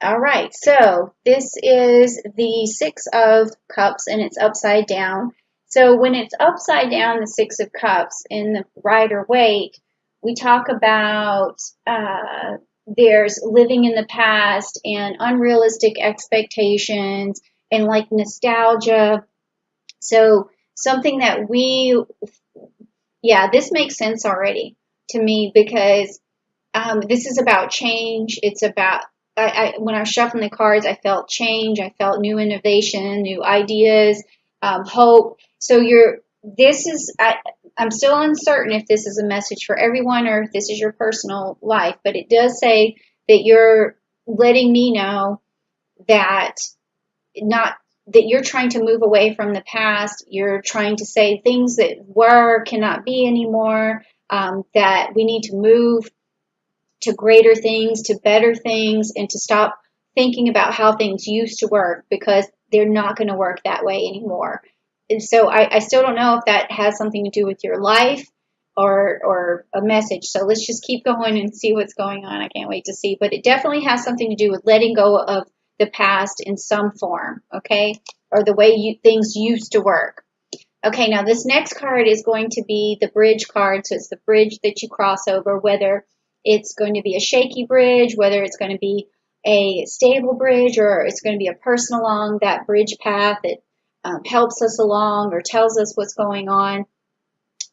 All right, so this is the Six of Cups and it's upside down. So when it's upside down, the Six of Cups in the Rider Waite, we talk about there's living in the past and unrealistic expectations and like nostalgia. So something that yeah, this makes sense already to me because this is about change. It's about when I was shuffling the cards, I felt change. I felt new innovation, new ideas, hope. So I'm still uncertain if this is a message for everyone or if this is your personal life, but it does say that you're letting me know that not that you're trying to move away from the past. You're trying to say things that were cannot be anymore. That we need to move to greater things, to better things, and to stop thinking about how things used to work because they're not going to work that way anymore. And so I still don't know if that has something to do with your life or a message. So let's just keep going and see what's going on. I can't wait to see. But it definitely has something to do with letting go of the past in some form, okay? Or the way things used to work. Okay, now this next card is going to be the bridge card. So it's the bridge that you cross over, whether it's going to be a shaky bridge, whether it's going to be a stable bridge, or it's going to be a person along that bridge path that helps us along or tells us what's going on,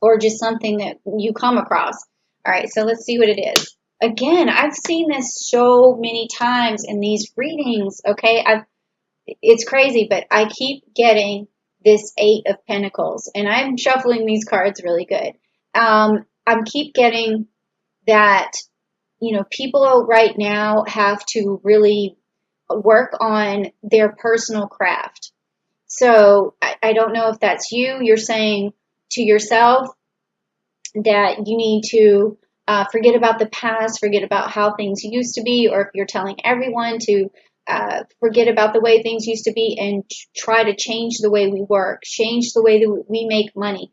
or just something that you come across. All right, so let's see what it is. Again, I've seen this so many times in these readings, okay? It's crazy, but I keep getting this Eight of Pentacles, and I'm shuffling these cards really good. I keep getting that, people right now have to really work on their personal craft. So I don't know if that's you. You're saying to yourself that you need to forget about the past, forget about how things used to be, or if you're telling everyone to forget about the way things used to be and try to change the way we work, change the way that we make money,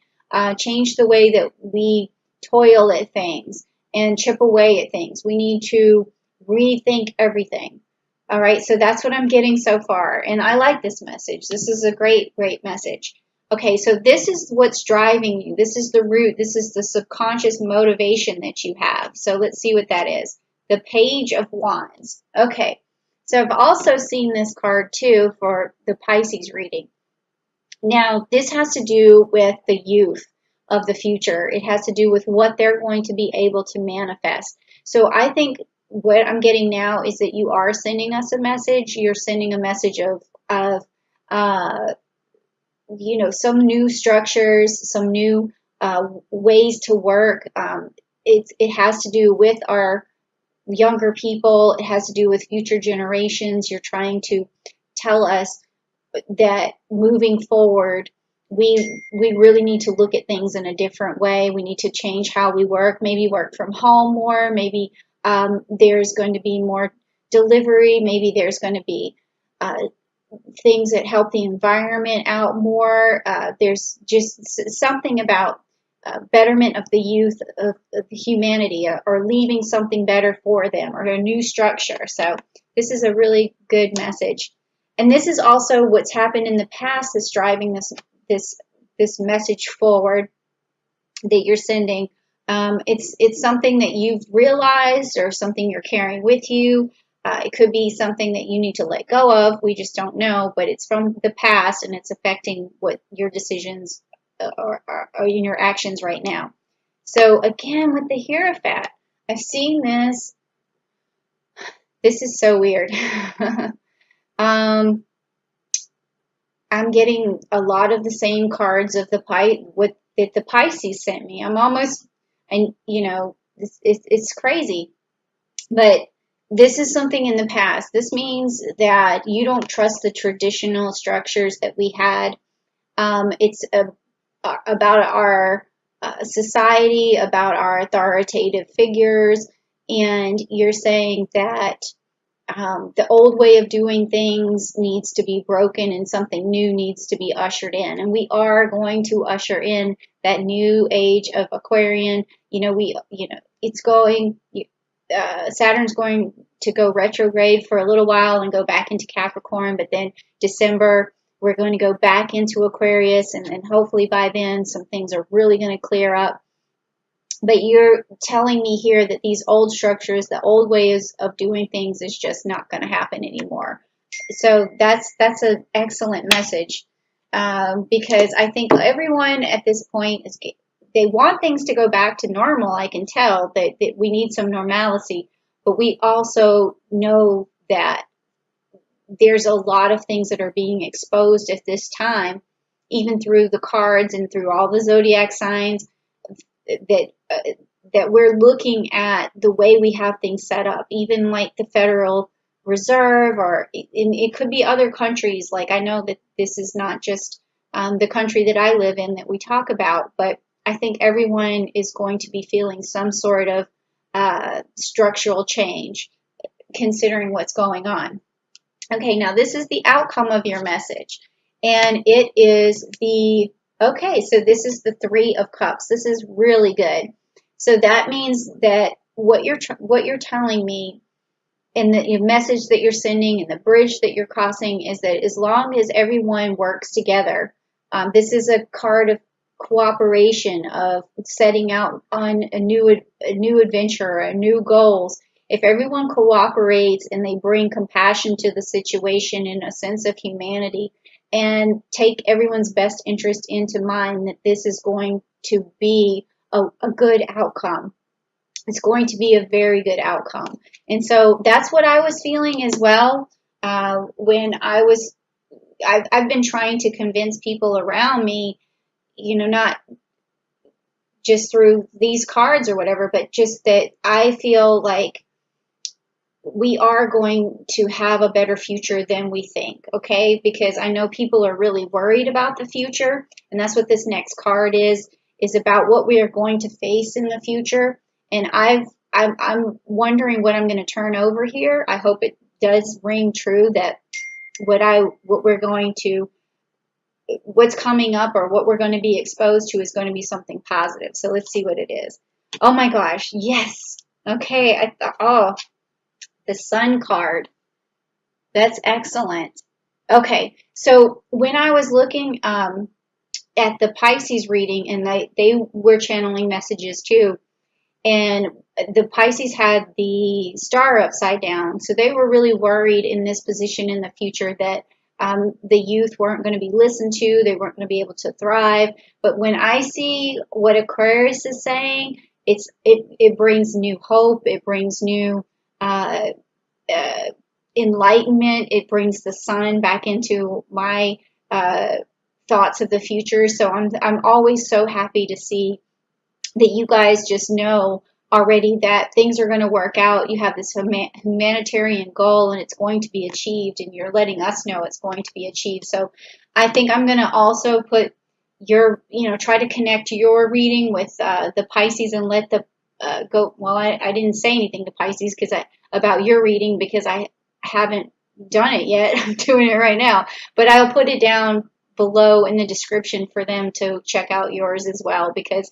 change the way that we toil at things and chip away at things. We need to rethink everything. All right, so that's what I'm getting so far. And I like this message. This is a great, great message. Okay, so this is what's driving you. This is the root. This is the subconscious motivation that you have. So let's see what that is. The Page of Wands. Okay, so I've also seen this card too for the Pisces reading. Now, this has to do with the youth of the future. It has to do with what they're going to be able to manifest. So I think what I'm getting now is that you are sending us a message. You're sending a message of some new structures, some new ways to work. It has to do with our younger people. It has to do with future generations. You're trying to tell us that moving forward, we really need to look at things in a different way. We need to change how we work, maybe work from home more, maybe there's going to be more delivery, maybe there's going to be things that help the environment out more. There's just something about betterment of the youth of humanity, or leaving something better for them, or a new structure. So this is a really good message. And this is also what's happened in the past that's driving this message forward that you're sending. It's something that you've realized or something you're carrying with you. It could be something that you need to let go of. We just don't know, but it's from the past and it's affecting what your decisions are in your actions right now. So again, with the Hierophant, I've seen this. This is so weird. I'm getting a lot of the same cards of that the Pisces sent me. I'm almost, and it's crazy, but this is something in the past. This means that you don't trust the traditional structures that we had. It's about our society, about our authoritative figures, and you're saying that the old way of doing things needs to be broken and something new needs to be ushered in. And we are going to usher in that new age of Aquarian. It's going. Saturn's going to go retrograde for a little while and go back into Capricorn, but then December we're going to go back into Aquarius, and hopefully by then some things are really going to clear up. But you're telling me here that these old structures, the old ways of doing things is just not going to happen anymore. So that's an excellent message, because I think everyone at this point they want things to go back to normal. I can tell that we need some normalcy, but we also know that there's a lot of things that are being exposed at this time, even through the cards and through all the zodiac signs, that that we're looking at the way we have things set up, even like the Federal Reserve, or it could be other countries. Like, I know that this is not just the country that I live in that we talk about, but I think everyone is going to be feeling some sort of structural change, considering what's going on. Okay, now this is the outcome of your message, and it is okay, so this is the Three of Cups. This is really good. So that means that what you're telling me, and the message that you're sending, and the bridge that you're crossing, is that as long as everyone works together, this is a card of cooperation, of setting out on a new adventure, a new goals. If everyone cooperates and they bring compassion to the situation and a sense of humanity, and take everyone's best interest into mind, that this is going to be a good outcome. It's going to be a very good outcome. And so that's what I was feeling as well. When I've been trying to convince people around me, not just through these cards or whatever, but just that I feel like we are going to have a better future than we think, okay? Because I know people are really worried about the future, and that's what this next card is about what we are going to face in the future. And I'm wondering what I'm going to turn over here. I hope it does ring true that what's coming up, or what we're going to be exposed to, is going to be something positive. So let's see what it is. Oh my gosh, yes. Okay, I thought, the Sun card. That's excellent. Okay, so when I was looking at the Pisces reading, and they were channeling messages too, and the Pisces had the star upside down, so they were really worried in this position in the future that the youth weren't going to be listened to, they weren't going to be able to thrive. But when I see what Aquarius is saying, it brings new hope, it brings new enlightenment, it brings the sun back into my thoughts of the future. So I'm always so happy to see that you guys just know already that things are going to work out. You have this humanitarian goal, and it's going to be achieved, and you're letting us know it's going to be achieved. So I think I'm going to also put try to connect your reading with the Pisces, and let the go. Well, I didn't say anything to Pisces about your reading, because I haven't done it yet. I'm doing it right now, but I'll put it down below in the description for them to check out yours as well, because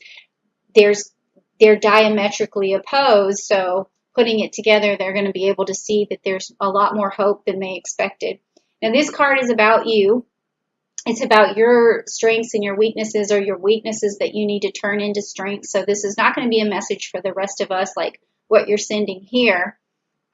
they're diametrically opposed. So putting it together, they're going to be able to see that there's a lot more hope than they expected. Now, this card is about you. It's about your strengths and your weaknesses, or your weaknesses that you need to turn into strengths. So this is not going to be a message for the rest of us like what you're sending here.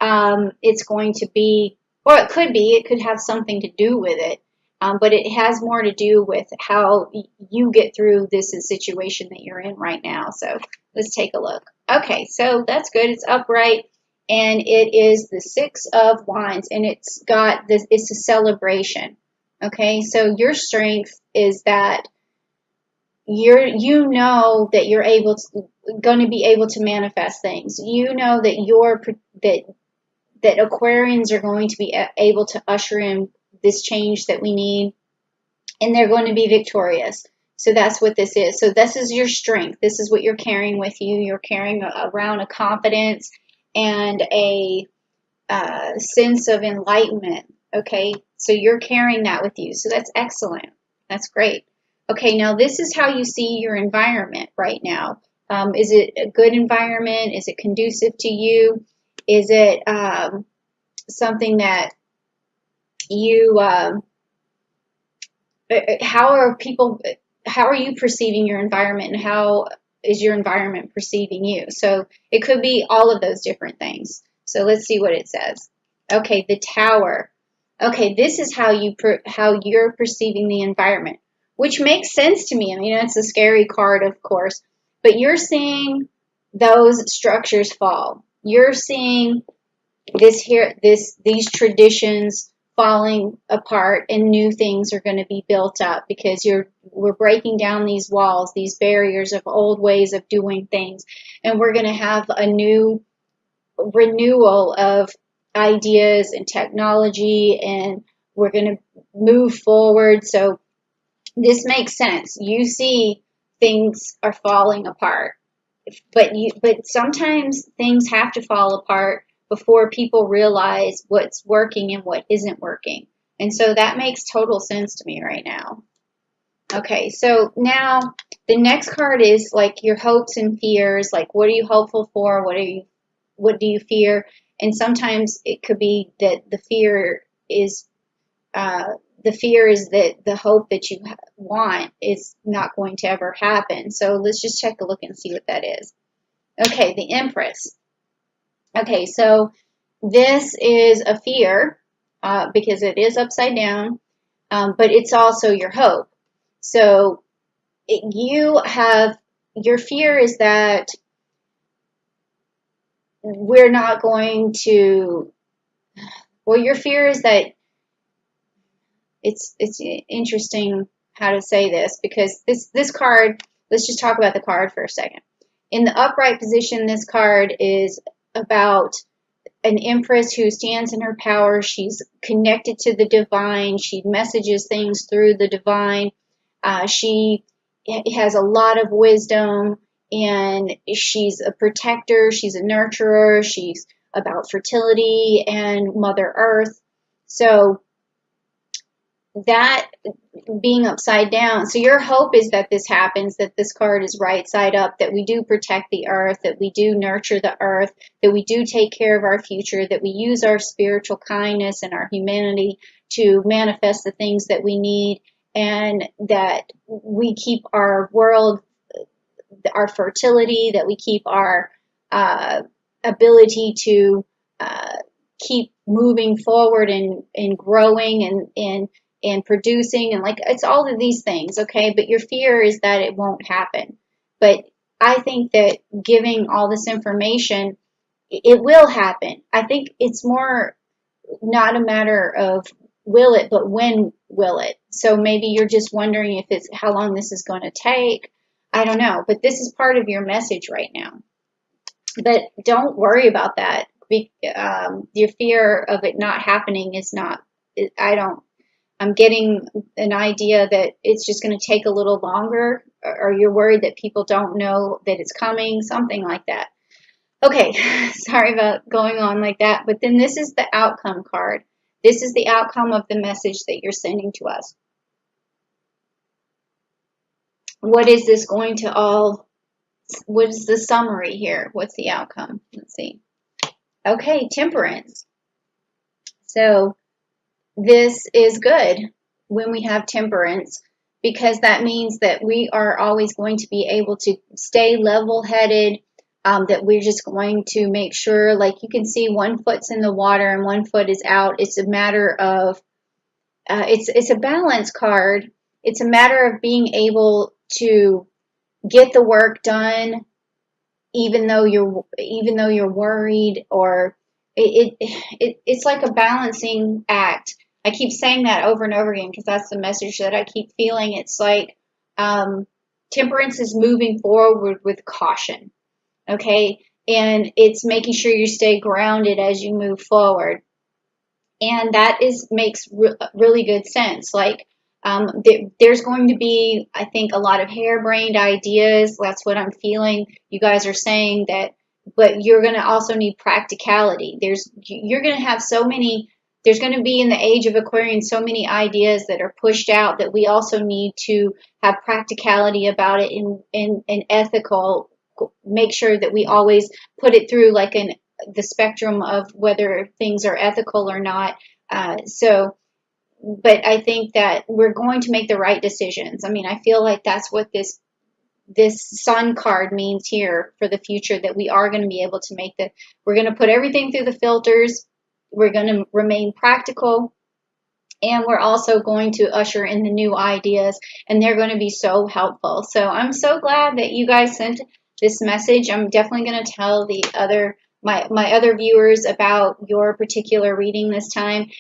It's going to be, or it could have something to do with it. But it has more to do with how you get through this situation that you're in right now. So let's take a look. Okay, so that's good. It's upright, and it is the Six of Wands, and it's a celebration. Okay, so your strength is that you know that you're going to be able to manifest things. You know that that Aquarians are going to be able to usher in this change that we need, and they're going to be victorious. So that's what this is. So this is your strength. This is what you're carrying with you. You're carrying around a confidence and a sense of enlightenment. Okay, so you're carrying that with you. So that's excellent. That's great. Okay, now this is how you see your environment right now. Is it a good environment? Is it conducive to you? Is it something that you, how are you perceiving your environment, and how is your environment perceiving you? So it could be all of those different things. So let's see what it says. Okay, the Tower. Okay, this is how you're perceiving the environment, which makes sense to me. I mean, it's a scary card, of course, but you're seeing those structures fall. You're seeing these traditions falling apart, and new things are going to be built up because we're breaking down these walls, these barriers of old ways of doing things, and we're going to have a new renewal of ideas and technology, and we're going to move forward. So this makes sense. You see things are falling apart, but sometimes things have to fall apart before people realize what's working and what isn't working. And so that makes total sense to me right now. Okay, so now the next card is like your hopes and fears. Like, what are you hopeful for? What do you fear? And sometimes it could be that the fear is that the hope that you want is not going to ever happen. So let's just take a look and see what that is. Okay, the Empress. Okay, so this is a fear because it is upside down, but it's also your hope. So your fear is that we're not going to, well, your fear is that it's interesting how to say this, because this card, let's just talk about the card for a second. In the upright position, this card is about an empress who stands in her power. She's connected to the divine. She messages things through the divine. She has a lot of wisdom, and she's a protector. She's a nurturer. She's about fertility and Mother Earth. So that being upside down. So your hope is that this happens, that this card is right side up, that we do protect the earth, that we do nurture the earth, that we do take care of our future, that we use our spiritual kindness and our humanity to manifest the things that we need, and that we keep our world, our fertility, that we keep our ability to keep moving forward and growing and producing, and like, it's all of these things, okay? But your fear is that it won't happen. But I think that giving all this information, it will happen. I think it's more not a matter of will it, but when will it? So maybe you're just wondering if it's how long this is going to take. I don't know, but this is part of your message right now. But don't worry about that. Your fear of it not happening is not, I'm getting an idea that it's just going to take a little longer, or you're worried that people don't know that it's coming, something like that. Okay, sorry about going on like that, but then this is the outcome card. This is the outcome of the message that you're sending to us. What is this going to all, what is the summary here? What's the outcome? Let's see. Okay, Temperance. So this is good when we have temperance, because that means that we are always going to be able to stay level-headed, that we're just going to make sure, like you can see, one foot's in the water and one foot is out. It's a matter of, it's a balance card. It's a matter of being able to get the work done, even though you're worried, or it's like a balancing act. I keep saying that over and over again because that's the message that I keep feeling. It's like temperance is moving forward with caution, okay? And it's making sure you stay grounded as you move forward. And that makes really good sense. Like, there's going to be, I think, a lot of harebrained ideas. That's what I'm feeling. You guys are saying that, but you're going to also need practicality. You're going to have so many, there's going to be, in the age of Aquarian, so many ideas that are pushed out, that we also need to have practicality about it, and ethical, make sure that we always put it through like the spectrum of whether things are ethical or not. But I think that we're going to make the right decisions. I mean, I feel like that's what this sun card means here for the future, that we are going to be able to we're going to put everything through the filters. We're going to remain practical, and we're also going to usher in the new ideas, and they're going to be so helpful. So I'm so glad that you guys sent this message. I'm definitely going to tell my other viewers about your particular reading this time.